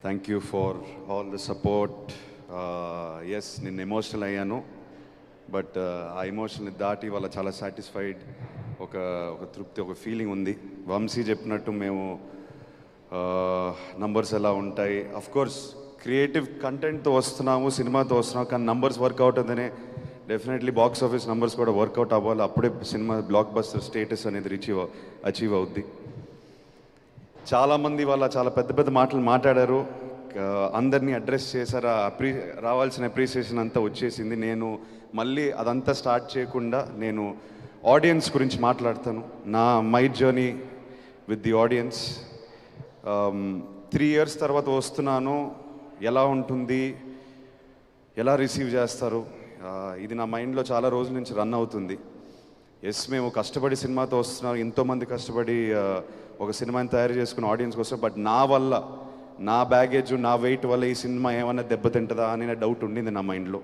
Thank you for all the support. Yes, నేను emotional అయ్యాను, but ఆ ఎమోషన్ని దాటి వాళ్ళ చాలా సాటిస్ఫైడ్, ఒక ఒక తృప్తి, ఒక ఫీలింగ్ ఉంది. వంశీ చెప్పినట్టు మేము నంబర్స్ ఎలా ఉంటాయి, కోర్స్ క్రియేటివ్ కంటెంట్తో వస్తున్నాము, సినిమాతో వస్తున్నాము, కానీ నంబర్స్ వర్కౌట్ అవుతుందనే డెఫినెట్లీ బాక్స్ ఆఫీస్ నంబర్స్ కూడా వర్కౌట్ అవ్వాలి. అప్పుడే సినిమా బ్లాక్ బస్టర్ స్టేటస్ అనేది అచీవ్ అవుద్ది. చాలామంది వాళ్ళ చాలా పెద్ద పెద్ద మాటలు మాట్లాడారు, అందరినీ అడ్రస్ చేశారు. రావాల్సిన అప్రిసియేషన్ అంతా వచ్చేసింది. నేను మళ్ళీ అదంతా స్టార్ట్ చేయకుండా నేను ఆడియన్స్ గురించి మాట్లాడతాను. My journey with the audience. 3 years తర్వాత వస్తున్నాను, ఎలా ఉంటుంది, ఎలా రిసీవ్ చేస్తారు, ఇది నా మైండ్లో చాలా రోజుల నుంచి రన్ అవుతుంది. ఎస్, మేము కష్టపడి సినిమాతో వస్తున్నాం, ఎంతోమంది కష్టపడి ఒక సినిమాని తయారు చేసుకుని ఆడియన్స్కి వస్తాం. బట్ నా వల్ల, నా బ్యాగేజ్, నా వెయిట్ వల్ల ఈ సినిమా ఏమైనా దెబ్బతింటుందా అనే డౌట్ ఉండింది నా మైండ్లో.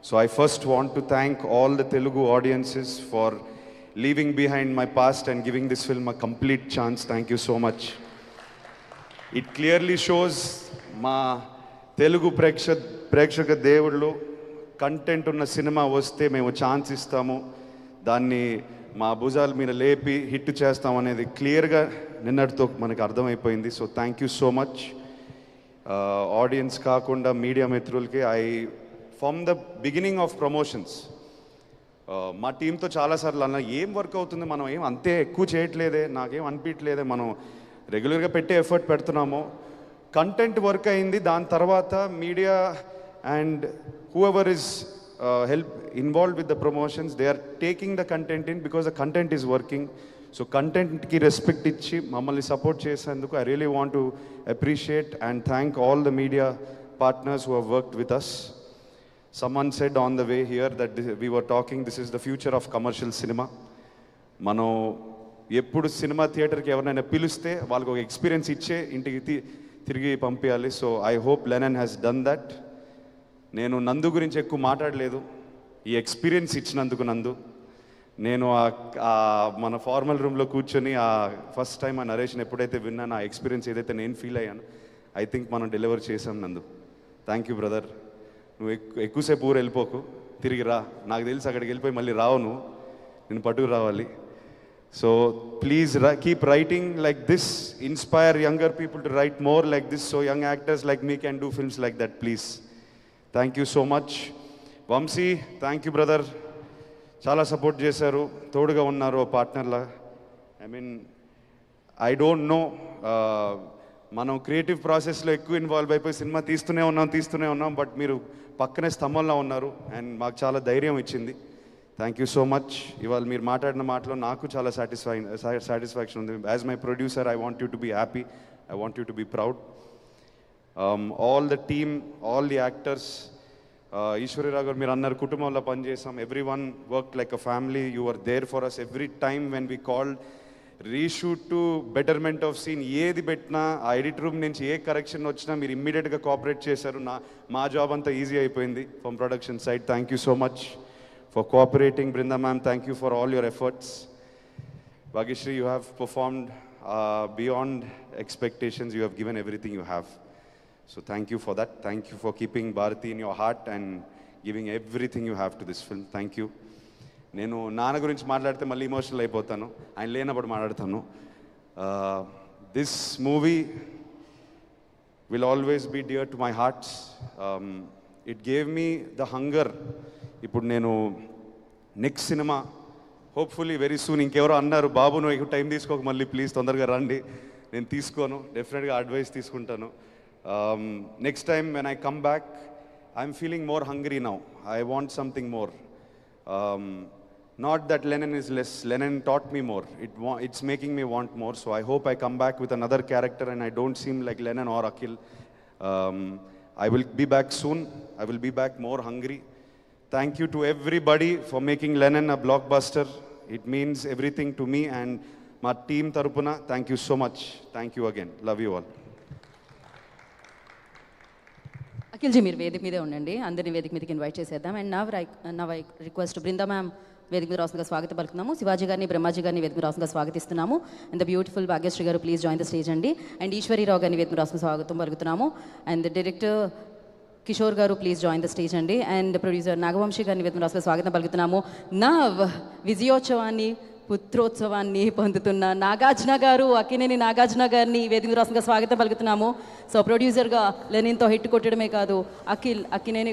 So I first want to thank all the Telugu audiences for leaving behind my past and giving this film a complete chance. Thank you so much. It clearly shows మా తెలుగు ప్రేక్షక దేవుళ్ళు, కంటెంట్ ఉన్న cinema వస్తే మేము chance ఇస్తాము, దాన్ని మా భుజాల మీద లేపి హిట్ చేస్తాం అనేది క్లియర్గా నిన్నటితో మనకు అర్థమైపోయింది. So thank you so much. Audience కాకుండా మీడియా మిత్రులకి, from the beginning of promotions మా టీంతో చాలాసార్లు అన్న, ఏం వర్క్ అవుతుంది, మనం ఏం అంతే ఎక్కువ చేయట్లేదే, నాకేం అనిపించలేదే, మనం రెగ్యులర్గా పెట్టే ఎఫర్ట్ పెడుతున్నాము, కంటెంట్ వర్క్ అయింది. దాని తర్వాత media and whoever is involved with the promotions, they are taking the content in because the content is working. So content ki respect ichi mammalni support chesanduku I really want to appreciate and thank all the media partners who have worked with us. Someone said on the way here that we were talking, this is the future of commercial cinema. మనం ఎప్పుడు cinema థియేటర్కి ఎవరైనా పిలిస్తే వాళ్ళకి ఒక experience ఇచ్చే ఇంటికి తిరిగి పంపించాలి. So I hope Lennon has done that. నేను నందు గురించి ఎక్కువ మాట్లాడలేదు, ఈ ఎక్స్పీరియన్స్ ఇచ్చినందుకు నందు. నేను మన ఫార్మల్ రూమ్లో కూర్చొని ఫస్ట్ టైం ఆ నరేషన్ ఎప్పుడైతే విన్నాను, ఆ ఎక్స్పీరియన్స్ ఏదైతే నేను ఫీల్ అయ్యాను, ఐ థింక్ మనం డెలివర్ చేసాం నందు. Thank you brother. నువ్వు ఎక్కువసేపు ఊరు వెళ్ళిపోకు, తిరిగి రా. నాకు తెలిసి అక్కడికి వెళ్ళిపోయి మళ్ళీ రావు, నేను పట్టుకు రావాలి. So please keep writing like this, inspire younger people to write more like this, so young actors like me can do films like that please. Thank you so much. Vamsi, thank you brother, చాలా support చేశారు, తోడుగా ఉన్నారు పార్ట్నర్లా. I don't know, మనం creative ప్రాసెస్లో ఎక్కువ involve అయిపోయి cinema తీస్తూనే ఉన్నాం, బట్ మీరు పక్కనే స్తంభంలో ఉన్నారు అండ్ మాకు చాలా ధైర్యం ఇచ్చింది. Thank you so much. ఇవాళ మీరు మాట్లాడిన మాటలో నాకు చాలా సాటిస్ఫాక్షన్ ఉంది. As my producer I want you to be happy, I want you to be proud. All the team, all the actors, Eswari Rao garu మీరు అన్నారు కుటుంబంలో పనిచేసాం, every one work like a family. You are there for us every time when we called, reshoot to betterment of scene, ఏది పెట్టినా ఆ edit room నుంచి ఏ correction వచ్చినా మీరు ఇమ్మీడియట్గా కోఆపరేట్ చేశారు. మా జాబ్ అంతా ఈజీ అయిపోయింది from production side. Thank you so much for cooperating. Brinda ma'am, thank you for all your efforts. Bhagyashree, you have performed beyond expectations. You have given everything you have. So thank you for that. Thank you for keeping Bharati in your heart and giving everything you have to this film. Thank you. నేను నాన్న గురించి మాట్లాడితే మళ్ళీ emotional అయిపోతాను, ఆయన లేనప్పుడు మాట్లాడతాను. This movie will always be dear to my hearts. It gave me the hunger. ఇప్పుడు నేను next cinema hopefully very soon, ఇంకెవరో అన్నారు బాబు నువ్వు ఎక్కువ టైం తీసుకోక, మళ్ళీ ప్లీజ్ తొందరగా రండి. నేను తీసుకోను, డెఫినెట్గా అడ్వైస్ తీసుకుంటాను. Next time when I come back, I'm feeling more hungry now. I want something more. Not that Lennon is less. Lennon taught me more. It's making me want more. So I hope I come back with another character and I don't seem like Lennon or Akhil. I will be back soon. I will be back more hungry. Thank you to everybody for making Lennon a blockbuster. It means everything to me and my team Tarupuna. Thank you so much. Thank you again. Love you all. అఖిల్జీ మీరు వేదిక మీదే ఉండండి, అందరినీ వేదిక మీదకి invite చేసేద్దాం. And now I request Brinda ma'am వేదిక మీద రాసుగా స్వాగతం పలుకుతున్నాము. శివాజీ గారిని, బ్రహ్మాజీ గారిని వేదిక మీద రాసుగా స్వాగతిస్తున్నాము. అండ్ ద బ్యూటిఫుల్ భాగ్యశ్రీ గారు ప్లీజ్ జాయిన్ ద స్టేజ్ అండి. అండ్ ఈశ్వరీరావు గారిని వేదిక మీద రాసుగా స్వాగతం పలుకుతున్నాము. అండ్ డైరెక్టర్ కిషోర్ గారు ప్లీజ్ జాయిన్ ద స్టేజ్ అండి. అండ్ ప్రొడ్యూసర్ నాగవంశీ గారిని వేదిక మీద రాసుగా స్వాగతం పలుకుతున్నాము. నవ్ విజయోత్సవాన్ని, పుత్రోత్సవాన్ని పొందుతున్న నాగార్జున గారు, అక్కినేని నాగార్జున గారిని వేదిక రాష్ట్రంగా స్వాగతం పలుకుతున్నాము. సో ప్రొడ్యూసర్గా లెనిన్తో హిట్ కొట్టడమే కాదు, అక్కినేని